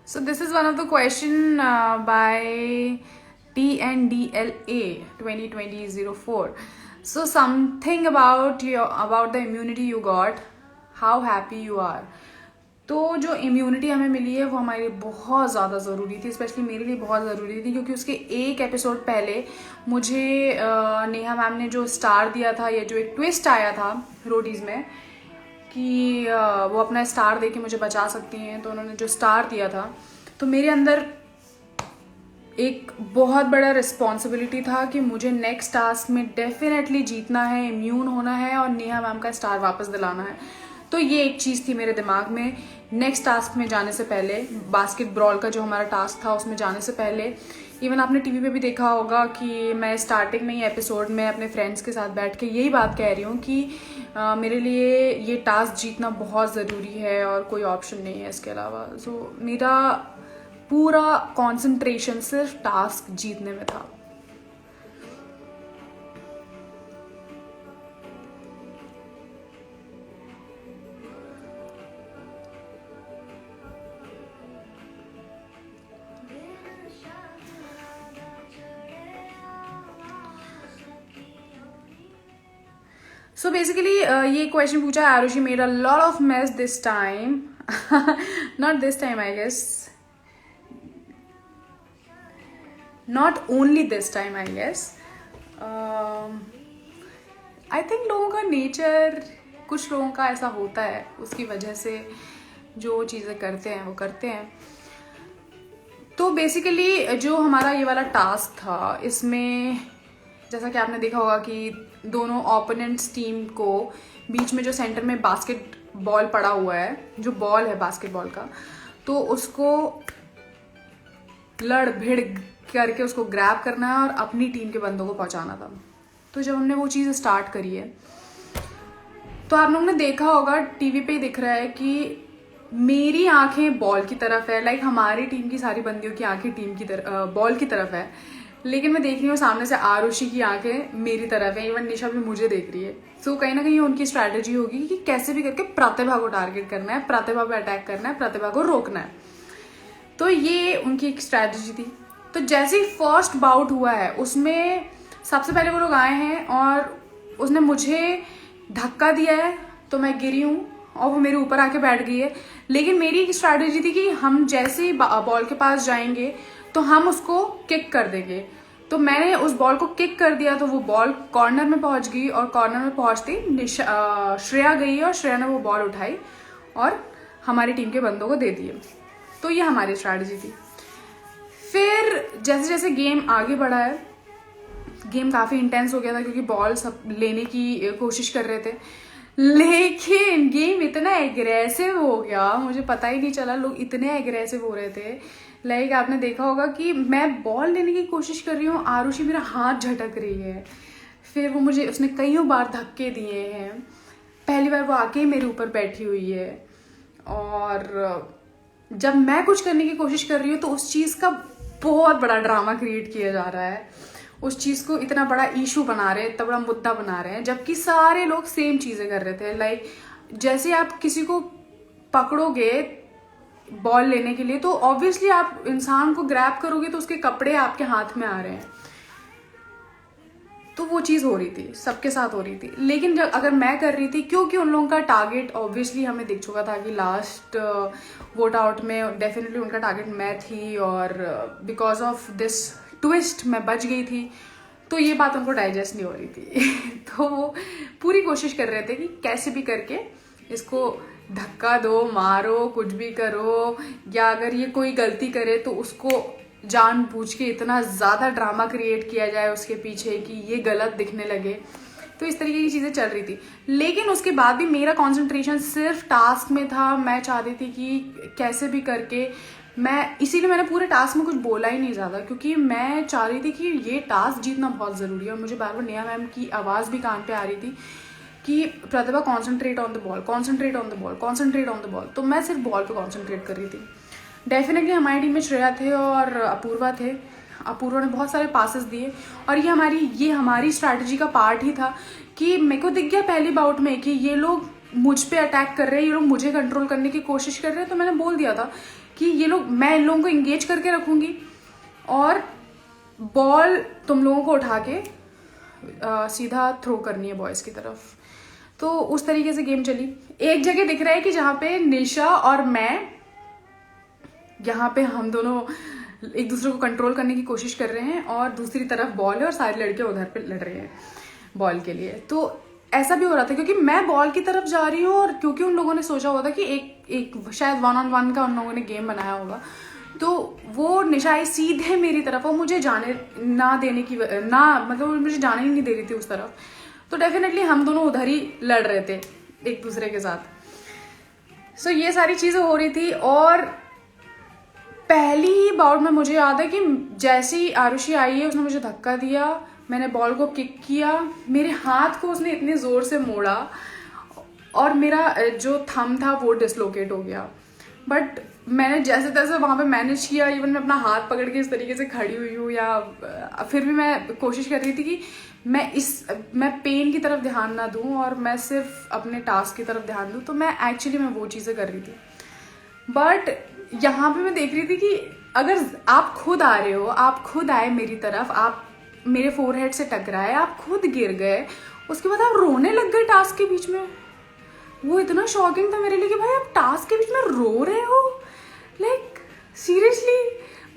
So this is one of the question by TNDLA 2020-04. So something about the immunity you got, how happy you are. तो जो immunity हमें मिली है वो हमारे लिए बहुत ज़्यादा ज़रूरी थी, स्पेशली मेरे लिए बहुत ज़रूरी थी, क्योंकि उसके एक एपिसोड पहले मुझे नेहा मैम ने जो स्टार दिया था या जो एक ट्विस्ट आया था रोडीज़ में कि वो अपना स्टार दे के मुझे बचा सकती हैं, तो उन्होंने जो स्टार दिया था तो मेरे अंदर एक बहुत बड़ा रिस्पॉन्सिबिलिटी था कि मुझे नेक्स्ट टास्क में डेफिनेटली जीतना है, इम्यून होना है और नेहा मैम का स्टार वापस दिलाना है। तो ये एक चीज़ थी मेरे दिमाग में नेक्स्ट टास्क में जाने से पहले, बास्केट ब्रॉल का जो हमारा टास्क था उसमें जाने से पहले। इवन आपने टीवी पे भी देखा होगा कि मैं स्टार्टिंग में ही एपिसोड में अपने फ्रेंड्स के साथ बैठ के यही बात कह रही हूँ कि मेरे लिए ये टास्क जीतना बहुत ज़रूरी है और कोई ऑप्शन नहीं है इसके अलावा। सो मेरा पूरा कंसंट्रेशन सिर्फ टास्क जीतने में था। So basically ये क्वेश्चन पूछा है Arushi, made a lot of mess this time, not this time I guess, not only this time I guess. I think लोगों का नेचर, कुछ लोगों का ऐसा होता है, उसकी वजह से जो चीज़ें करते हैं वो करते हैं। तो बेसिकली जो हमारा ये वाला टास्क था इसमें जैसा कि आपने देखा होगा कि दोनों ओपोनेंट्स टीम को बीच में जो सेंटर में बास्केट बॉल पड़ा हुआ है, जो बॉल है बास्केटबॉल का, तो उसको लड़ भिड़ करके उसको ग्रैब करना है और अपनी टीम के बंदों को पहुंचाना था। तो जब हमने वो चीज़ स्टार्ट करी है तो आप लोगों ने देखा होगा, टीवी पे ही दिख रहा है कि मेरी आंखें बॉल की तरफ है, लाइक हमारी टीम की सारी बंदियों की आंखें टीम की तरफ बॉल की तरफ है, लेकिन मैं देख रही हूँ सामने से आरुषि की आंखें मेरी तरफ है, इवन निशा भी मुझे देख रही है। सो कहीं ना कहीं उनकी स्ट्रैटेजी होगी कि कैसे भी करके प्रतिभा को टारगेट करना है, प्रतिभा पे अटैक करना है, प्रतिभा को रोकना है। तो ये उनकी एक स्ट्रैटेजी थी। तो जैसे ही फर्स्ट बाउट हुआ है उसमें सबसे पहले वो लोग आए हैं और उसने मुझे धक्का दिया है, तो मैं गिरी हूँ और वो मेरे ऊपर आके बैठ गई है। लेकिन मेरी एक स्ट्रैटेजी थी कि हम जैसे ही बॉल के पास जाएंगे तो हम उसको किक कर देंगे। तो मैंने उस बॉल को किक कर दिया तो वो बॉल कॉर्नर में पहुंच गई और कॉर्नर में पहुंचती श्रेया गई और श्रेया ने वो बॉल उठाई और हमारी टीम के बंदों को दे दिए। तो ये हमारी स्ट्रैटेजी थी। फिर जैसे जैसे गेम आगे बढ़ा है, गेम काफ़ी इंटेंस हो गया था क्योंकि बॉल सब लेने की कोशिश कर रहे थे, लेकिन गेम इतना एग्रेसिव हो गया, मुझे पता ही नहीं चला, लोग इतने एग्रेसिव हो रहे थे। लाइक आपने देखा होगा कि मैं बॉल लेने की कोशिश कर रही हूँ, आरुषि मेरा हाथ झटक रही है, फिर वो मुझे उसने कईयों बार धक्के दिए हैं, पहली बार वो आके मेरे ऊपर बैठी हुई है, और जब मैं कुछ करने की कोशिश कर रही हूँ तो उस चीज़ का बहुत बड़ा ड्रामा क्रिएट किया जा रहा है, उस चीज़ को इतना बड़ा इशू बना रहे हैं, इतना बड़ा मुद्दा बना रहे हैं, जबकि सारे लोग सेम चीज़ें कर रहे थे। लाइक जैसे आप किसी को पकड़ोगे बॉल लेने के लिए तो ऑब्वियसली आप इंसान को ग्रैब करोगे तो उसके कपड़े आपके हाथ में आ रहे हैं, तो वो चीज़ हो रही थी, सबके साथ हो रही थी। लेकिन जब अगर मैं कर रही थी, क्योंकि उन लोगों का टारगेट ऑब्वियसली हमें दिख चुका था कि लास्ट वोट आउट में डेफिनेटली उनका टारगेट मैं थी, और बिकॉज ऑफ दिस ट्विस्ट मैं बच गई थी, तो ये बात उनको डाइजेस्ट नहीं हो रही थी। तो वो पूरी कोशिश कर रहे थे कि कैसे भी करके इसको धक्का दो, मारो, कुछ भी करो, या अगर ये कोई गलती करे तो उसको जानबूझ के इतना ज़्यादा ड्रामा क्रिएट किया जाए उसके पीछे कि ये गलत दिखने लगे। तो इस तरीके की चीज़ें चल रही थी। लेकिन उसके बाद भी मेरा कंसंट्रेशन सिर्फ टास्क में था। मैं चाहती थी कि कैसे भी करके इसीलिए मैंने पूरे टास्क में कुछ बोला ही नहीं ज़्यादा, क्योंकि मैं चाह रही थी कि ये टास्क जीतना बहुत ज़रूरी है। और मुझे बार बार नेहा मैम की आवाज़ भी कान पे आ रही थी कि Pratibha concentrate on the ball, concentrate on the ball, concentrate on the ball. तो मैं सिर्फ बॉल पे कॉन्सेंट्रेट कर रही थी। डेफिनेटली हमारी टीम में श्रेया थे और अपूर्वा थे। अपूर्वा ने बहुत सारे पासेस दिए और ये हमारी स्ट्रैटेजी का पार्ट ही था कि मेरे को दिख गया पहली बाउट में कि ये लोग मुझ पे अटैक कर रहे हैं, ये लोग मुझे कंट्रोल करने की कोशिश कर रहे हैं। तो मैंने बोल दिया था कि ये लोग, मैं इन लोगों को इंगेज करके रखूंगी और बॉल तुम लोगों को उठा के सीधा थ्रो करनी है बॉयज़ की तरफ। तो उस तरीके से गेम चली। एक जगह दिख रहा है कि जहाँ पे निशा और मैं, यहाँ पे हम दोनों एक दूसरे को कंट्रोल करने की कोशिश कर रहे हैं और दूसरी तरफ बॉल है और सारे लड़के उधर पे लड़ रहे हैं बॉल के लिए। तो ऐसा भी हो रहा था क्योंकि मैं बॉल की तरफ जा रही हूँ और क्योंकि उन लोगों ने सोचा हुआ था कि एक शायद 1-on-1 का उन लोगों ने गेम बनाया होगा, तो वो निशा आई सीधे मेरी तरफ और मुझे जाने ना देने की ना, मतलब मुझे जाने ही नहीं दे रही थी उस तरफ। तो डेफिनेटली हम दोनों उधर ही लड़ रहे थे एक दूसरे के साथ। सो ये सारी चीज़ें हो रही थी। और पहली ही बाउट में मुझे याद है कि जैसे ही आरुषि आई है उसने मुझे धक्का दिया, मैंने बॉल को किक किया, मेरे हाथ को उसने इतने ज़ोर से मोड़ा और मेरा जो थंब था वो डिसलोकेट हो गया। बट मैंने जैसे तैसे वहाँ पे मैनेज किया। इवन मैं अपना हाथ पकड़ के इस तरीके से खड़ी हुई हूँ, या फिर भी मैं कोशिश कर रही थी कि मैं पेन की तरफ ध्यान ना दूँ और मैं सिर्फ अपने टास्क की तरफ ध्यान दूँ। तो मैं एक्चुअली वो चीज़ें कर रही थी। बट यहाँ पे मैं देख रही थी कि अगर आप खुद आ रहे हो, आप खुद आए मेरी तरफ, आप मेरे फोरहेड से टकराए, आप खुद गिर गए, उसके बाद आप रोने लग गए टास्क के बीच में। वो इतना शॉकिंग था मेरे लिए कि भाई आप टास्क के बीच में रो रहे हो। लाइक सीरियसली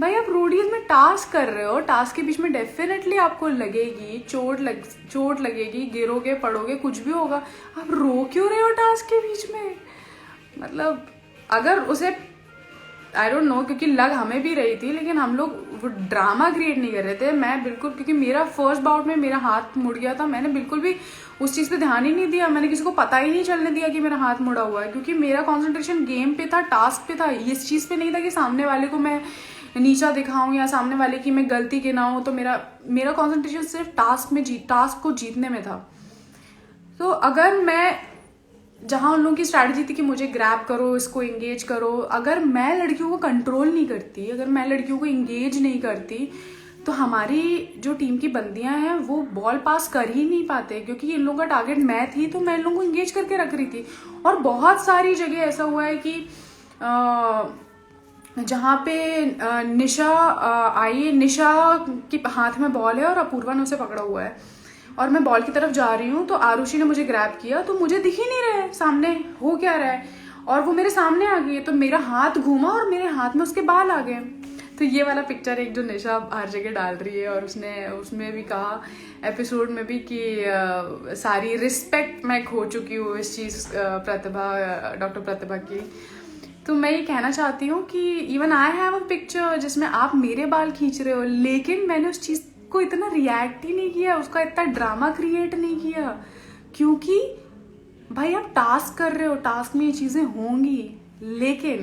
भाई, आप रोडीज में टास्क कर रहे हो, टास्क के बीच में डेफिनेटली आपको लगेगी चोट लगेगी, गिरोगे पड़ोगे, कुछ भी होगा। आप रो क्यों रहे हो टास्क के बीच में? मतलब अगर उसे आई डोंट नो, क्योंकि लग हमें भी रही थी, लेकिन हम लोग वो ड्रामा क्रिएट नहीं कर रहे थे। मैं बिल्कुल, क्योंकि मेरा फर्स्ट बाउट में मेरा हाथ मुड़ गया था, मैंने बिल्कुल भी उस चीज़ पे ध्यान ही नहीं दिया। मैंने किसी को पता ही नहीं चलने दिया कि मेरा हाथ मुड़ा हुआ है, क्योंकि मेरा कॉन्सेंट्रेशन गेम पे था, टास्क पे था। इस चीज़ पे नहीं था कि सामने वाले को मैं नीचा दिखाऊं या सामने वाले की मैं गलती गिनाऊं। तो मेरा कॉन्सेंट्रेशन सिर्फ टास्क को जीतने में था। तो अगर मैं, जहाँ उन लोगों की स्ट्रैटेजी थी कि मुझे ग्रैब करो, इसको इंगेज करो, अगर मैं लड़कियों को कंट्रोल नहीं करती, अगर मैं लड़कियों को इंगेज नहीं करती, तो हमारी जो टीम की बंदियां हैं वो बॉल पास कर ही नहीं पाते, क्योंकि इन लोगों का टारगेट मैं थी, तो मैं इन लोगों को इंगेज करके रख रही थी। और बहुत सारी जगह ऐसा हुआ है कि जहाँ पे निशा आई, निशा के हाथ में बॉल है और अपूर्वा ने उसे पकड़ा हुआ है और मैं बॉल की तरफ जा रही हूँ, तो आरुषि ने मुझे ग्रैब किया, तो मुझे दिख ही नहीं रहा है सामने हो क्या रहा है, और वो मेरे सामने आ गई है। तो मेरा हाथ घूमा और मेरे हाथ में उसके बाल आ गए। तो ये वाला पिक्चर एक जो निशा हर जगह डाल रही है, और उसमें भी कहा एपिसोड में भी कि सारी रिस्पेक्ट मैं खो चुकी हूँ इस चीज़ डॉक्टर प्रतिभा की। तो मैं ये कहना चाहती हूँ कि even I have a picture जिसमें आप मेरे बाल खींच रहे हो, लेकिन मैंने उस चीज़ को इतना रिएक्ट ही नहीं किया, उसका इतना ड्रामा क्रिएट नहीं किया, क्योंकि भाई आप टास्क कर रहे हो, टास्क में ये चीज़ें होंगी। लेकिन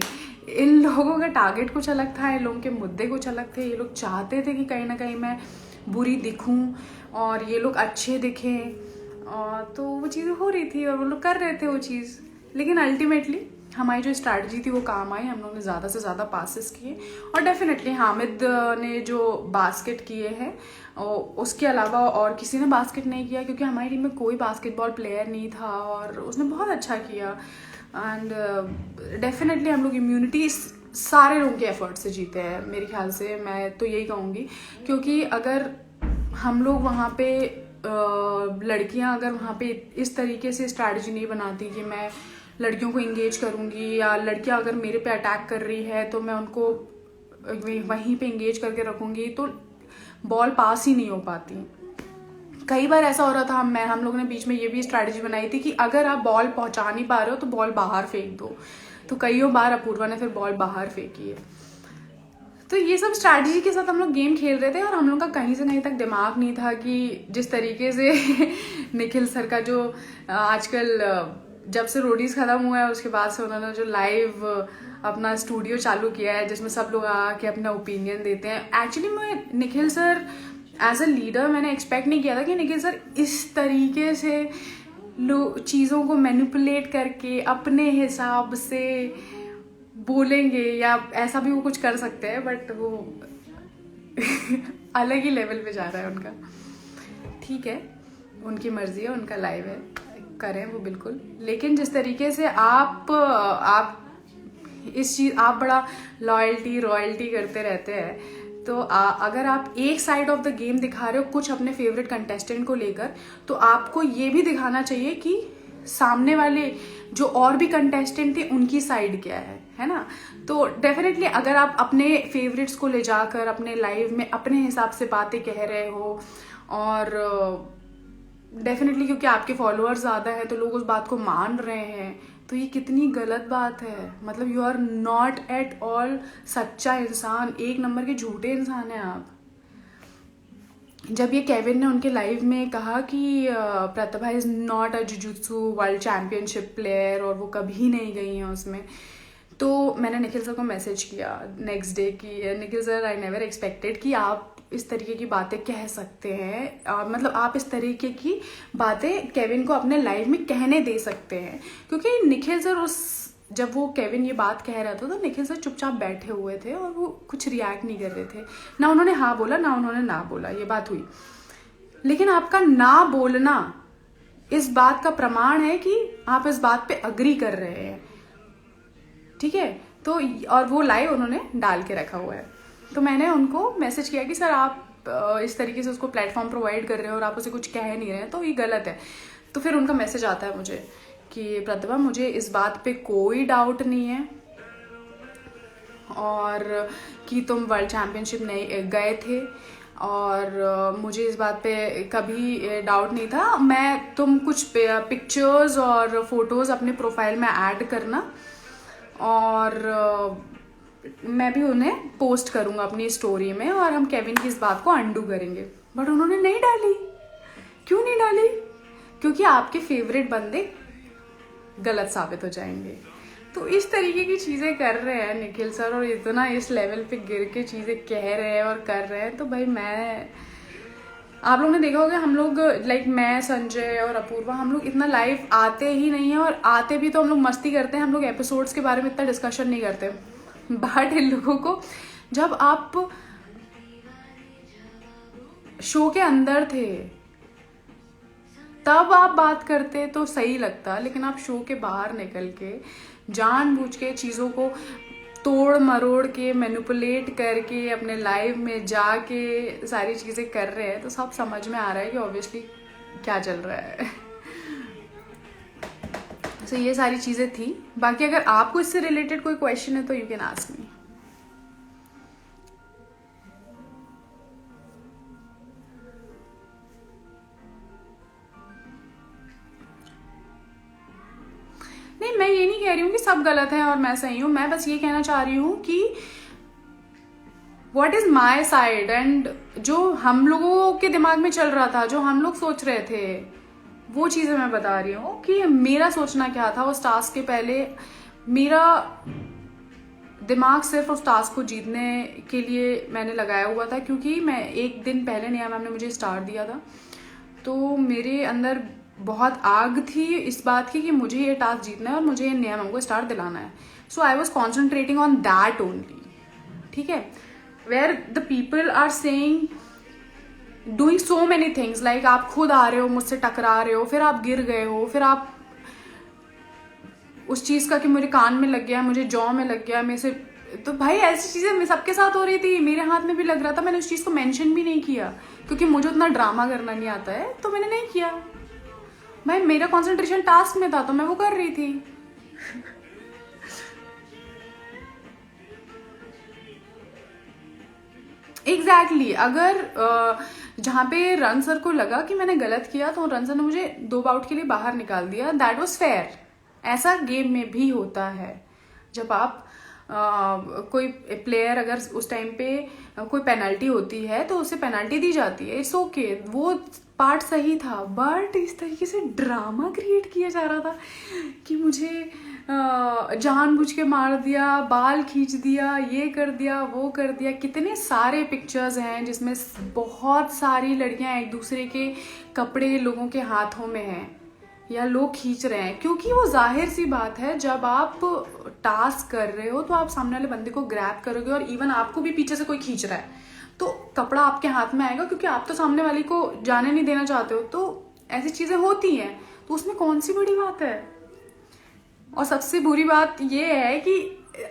इन लोगों का टारगेट कुछ अलग था, इन लोगों के मुद्दे कुछ अलग थे। ये लोग चाहते थे कि कहीं ना कहीं मैं बुरी दिखूं और ये लोग अच्छे दिखें, तो वो चीज़ें हो रही थी और वो लोग कर रहे थे वो चीज़। लेकिन अल्टीमेटली हमारी जो स्ट्रैटेजी थी वो काम आई, हम लोगों ने ज़्यादा से ज़्यादा पासेस किए। और डेफिनेटली हामिद ने जो बास्केट किए हैं, उसके अलावा और किसी ने बास्केट नहीं किया, क्योंकि हमारी टीम में कोई बास्केटबॉल प्लेयर नहीं था और उसने बहुत अच्छा किया। एंड डेफिनेटली हम लोग इम्यूनिटी सारे लोगों के एफर्ट से जीते हैं मेरे ख्याल से, मैं तो यही कहूँगी। क्योंकि अगर हम लोग वहाँ पे लड़कियाँ अगर वहाँ पे इस तरीके से स्ट्रैटेजी नहीं बनाती कि मैं लड़कियों को इंगेज करूँगी, या लड़कियाँ अगर मेरे पे अटैक कर रही है तो मैं उनको वहीं पे इंगेज करके रखूँगी, तो बॉल पास ही नहीं हो पाती। कई बार ऐसा हो रहा था, हम लोगों ने बीच में ये भी स्ट्रैटेजी बनाई थी कि अगर आप बॉल पहुंचा नहीं पा रहे हो तो बॉल बाहर फेंक दो। तो कईयों बार अपूर्वा ने फिर बॉल बाहर फेंकी है। तो ये सब स्ट्रैटेजी के साथ हम लोग गेम खेल रहे थे और हम लोग का कहीं से कहीं तक दिमाग नहीं था कि जिस तरीके से निखिल सर का जो आजकल जब से रोडीज खत्म हुआ है उसके बाद से उन्होंने जो लाइव अपना स्टूडियो चालू किया है जिसमें सब लोग आके अपना ओपिनियन देते हैं। एक्चुअली मैं Nikhil sir as a leader मैंने एक्सपेक्ट नहीं किया था कि निखिल सर इस तरीके से चीज़ों को मैनिपुलेट करके अपने हिसाब से बोलेंगे, या ऐसा भी वो कुछ कर सकते हैं, बट वो अलग ही लेवल पे जा रहा है उनका। ठीक है, उनकी मर्जी है, उनका लाइव है, करें वो बिल्कुल। लेकिन जिस तरीके से आप इस चीज़ आप बड़ा रॉयल्टी करते रहते हैं, तो अगर आप एक साइड ऑफ द गेम दिखा रहे हो कुछ अपने फेवरेट कंटेस्टेंट को लेकर, तो आपको ये भी दिखाना चाहिए कि सामने वाले जो और भी कंटेस्टेंट थे उनकी साइड क्या है ना। तो डेफिनेटली अगर आप अपने फेवरेट्स को ले जाकर अपने लाइव में अपने हिसाब से बातें कह रहे हो, और डेफिनेटली क्योंकि आपके फॉलोअर्स ज़्यादा हैं तो लोग उस बात को मान रहे हैं, तो ये कितनी गलत बात है। मतलब you are not at all सच्चा इंसान, एक नंबर के झूठे इंसान हैं आप। जब ये केविन ने उनके लाइव में कहा कि Pratibha is not a jujutsu world championship player और वो कभी नहीं गई हैं उसमें, तो मैंने निखिल सर को मैसेज किया नेक्स्ट डे कि Nikhil sir, I never expected कि आप इस तरीके की बातें कह सकते हैं, मतलब आप इस तरीके की बातें केविन को अपने लाइव में कहने दे सकते हैं। क्योंकि निखिल सर जब वो केविन ये बात कह रहा था तो निखिल सर चुपचाप बैठे हुए थे और वो कुछ रिएक्ट नहीं कर रहे थे, ना उन्होंने हाँ बोला ना उन्होंने ना बोला, ये बात हुई। लेकिन आपका ना बोलना इस बात का प्रमाण है कि आप इस बात पे अग्री कर रहे हैं, ठीक है। तो और वो लाइव उन्होंने डाल के रखा हुआ है, तो मैंने उनको मैसेज किया कि सर आप इस तरीके से उसको प्लेटफॉर्म प्रोवाइड कर रहे हो और आप उसे कुछ कह नहीं रहे हैं, तो ये गलत है। तो फिर उनका मैसेज आता है मुझे कि प्रतिभा, मुझे इस बात पे कोई डाउट नहीं है और कि तुम वर्ल्ड चैम्पियनशिप नहीं गए थे, और मुझे इस बात पे कभी डाउट नहीं था। तुम कुछ पिक्चर्स और फोटोज़ अपने प्रोफाइल में ऐड करना और मैं भी उन्हें पोस्ट करूँगा अपनी स्टोरी में, और हम केविन की इस बात को अंडू करेंगे। बट उन्होंने नहीं डाली। क्यों नहीं डाली? क्योंकि आपके फेवरेट बंदे गलत साबित हो जाएंगे। तो इस तरीके की चीज़ें कर रहे हैं निखिल सर, और इतना इस लेवल पे गिर के चीज़ें कह रहे हैं और कर रहे हैं। तो भाई आप लोगों ने देखा होगा, हम लोग लाइक मैं, संजय और अपूर्वा, हम लोग इतना लाइव आते ही नहीं है, और आते भी तो हम लोग मस्ती करते हैं, हम लोग एपिसोड्स के बारे में इतना डिस्कशन नहीं करते। बट इन लोगों को जब आप शो के अंदर थे तब आप बात करते तो सही लगता, लेकिन आप शो के बाहर निकल के जानबूझ के चीज़ों को तोड़ मरोड़ के मैनिपुलेट करके अपने लाइव में जाके सारी चीज़ें कर रहे हैं, तो सब समझ में आ रहा है कि ऑब्वियसली क्या चल रहा है। तो ये सारी चीज़ें थी। बाकी अगर आपको इससे रिलेटेड कोई क्वेश्चन है तो यू कैन आस्क मी। नहीं, मैं ये नहीं कह रही हूँ कि सब गलत है और मैं सही हूँ। मैं बस ये कहना चाह रही हूँ कि what is my side, and जो हम लोगों के दिमाग में चल रहा था, जो हम लोग सोच रहे थे, वो चीज़ें मैं बता रही हूँ कि मेरा सोचना क्या था उस टास्क के पहले। मेरा दिमाग सिर्फ उस टास्क को जीतने के लिए मैंने लगाया हुआ था, क्योंकि मैं एक दिन पहले नेहा मैम ने मुझे स्टार दिया था, तो मेरे अंदर बहुत आग थी इस बात की कि मुझे ये टास्क जीतना है और मुझे नेहा मैम को स्टार दिलाना है। So I was concentrating on that only, ठीक है। Where the people are saying doing so many things, like आप खुद आ रहे हो, मुझसे टकरा रहे हो, फिर आप गिर गए हो, फिर आप उस चीज़ का कि मेरे कान में लग गया, मुझे जॉ में लग गया, मेरे से, तो भाई ऐसी चीज़ें सबके साथ हो रही थी, मेरे हाथ में भी लग रहा था। मैंने उस चीज़ को मेंशन भी नहीं किया क्योंकि मुझे उतना ड्रामा करना नहीं आता है, तो मैंने नहीं किया। भाई मेरा कंसंट्रेशन टास्क में था तो मैं वो कर रही थी। एग्जैक्टली अगर जहाँ पे रन सर को लगा कि मैंने गलत किया तो रन सर ने मुझे 2 बाउट के लिए बाहर निकाल दिया, दैट वाज फेयर। ऐसा गेम में भी होता है। जब आप कोई प्लेयर अगर उस टाइम पे कोई पेनल्टी होती है तो उसे पेनल्टी दी जाती है, इट्स ओके, वो पार्ट सही था। बट इस तरीके से ड्रामा क्रिएट किया जा रहा था कि मुझे जानबूझ के मार दिया, बाल खींच दिया, ये कर दिया, वो कर दिया। कितने सारे पिक्चर्स हैं जिसमें बहुत सारी लड़कियां एक दूसरे के कपड़े लोगों के हाथों में हैं या लोग खींच रहे हैं, क्योंकि वो जाहिर सी बात है जब आप टास्क कर रहे हो तो आप सामने वाले बंदे को ग्रैब करोगे और इवन आपको भी पीछे से कोई खींच रहा है तो कपड़ा आपके हाथ में आएगा, क्योंकि आप तो सामने वाले को जाने नहीं देना चाहते हो। तो ऐसी चीजें होती हैं, तो उसमें कौन सी बड़ी बात है। और सबसे बुरी बात ये है कि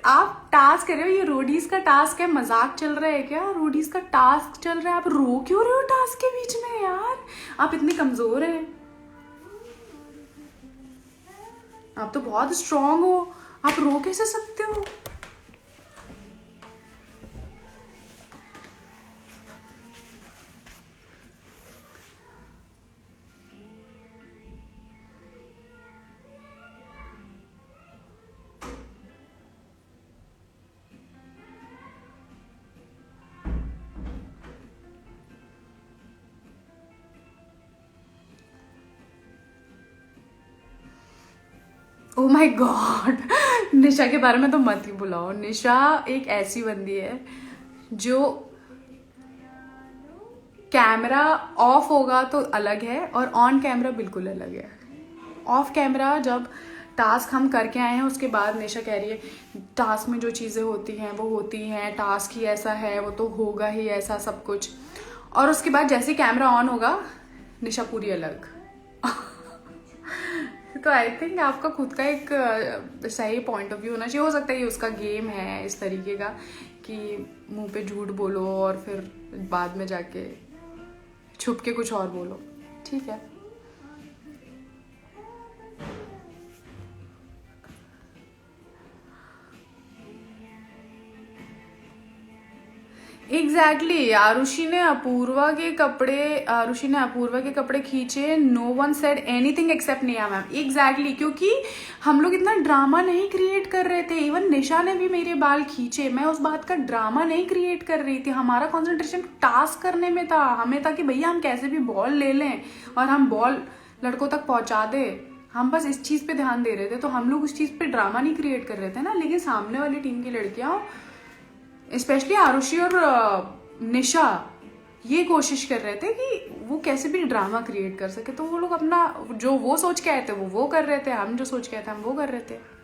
आप टास्क कर रहे हो, ये रोडीज का टास्क है, मजाक चल रहा है क्या? रोडीज का टास्क चल रहा है, आप रो क्यों रहे हो टास्क के बीच में यार? आप इतने कमजोर हैं, आप तो बहुत स्ट्रांग हो, आप रो कैसे सकते हो? ओ माय गॉड, निशा के बारे में तो मत ही बुलाओ। निशा एक ऐसी बंदी है जो कैमरा ऑफ होगा तो अलग है और ऑन कैमरा बिल्कुल अलग है। ऑफ कैमरा जब टास्क हम करके आए हैं उसके बाद निशा कह रही है टास्क में जो चीज़ें होती हैं वो होती हैं, टास्क ही ऐसा है, वो तो होगा ही ऐसा सब कुछ। और उसके बाद जैसे कैमरा ऑन होगा निशा पूरी अलग। तो आई थिंक आपका खुद का एक सही पॉइंट ऑफ व्यू होना चाहिए। हो सकता है ये उसका गेम है इस तरीके का कि मुंह पे झूठ बोलो और फिर बाद में जाके छुप के कुछ और बोलो। ठीक है, एग्जैक्टली आरुषि ने अपूर्वा के कपड़े खींचे, no one said anything except Neha ma'am. Exactly, क्योंकि हम लोग इतना ड्रामा नहीं क्रिएट कर रहे थे। इवन निशा ने भी मेरे बाल खींचे, मैं उस बात का ड्रामा नहीं क्रिएट कर रही थी। हमारा कॉन्सेंट्रेशन टास्क करने में था, हमें था कि भैया हम कैसे भी बॉल ले लें और हम बॉल लड़कों तक पहुंचा दे। हम बस इस चीज पे ध्यान दे रहे थे, तो हम लोग उस चीज पे ड्रामा नहीं क्रिएट कर रहे थे ना। लेकिन सामने वाली टीम की लड़कियां, स्पेशली आरुषि और निशा, ये कोशिश कर रहे थे कि वो कैसे भी ड्रामा क्रिएट कर सके। तो वो लोग अपना जो वो सोच के आए थे वो कर रहे थे, हम जो सोच के आए थे हम वो कर रहे थे।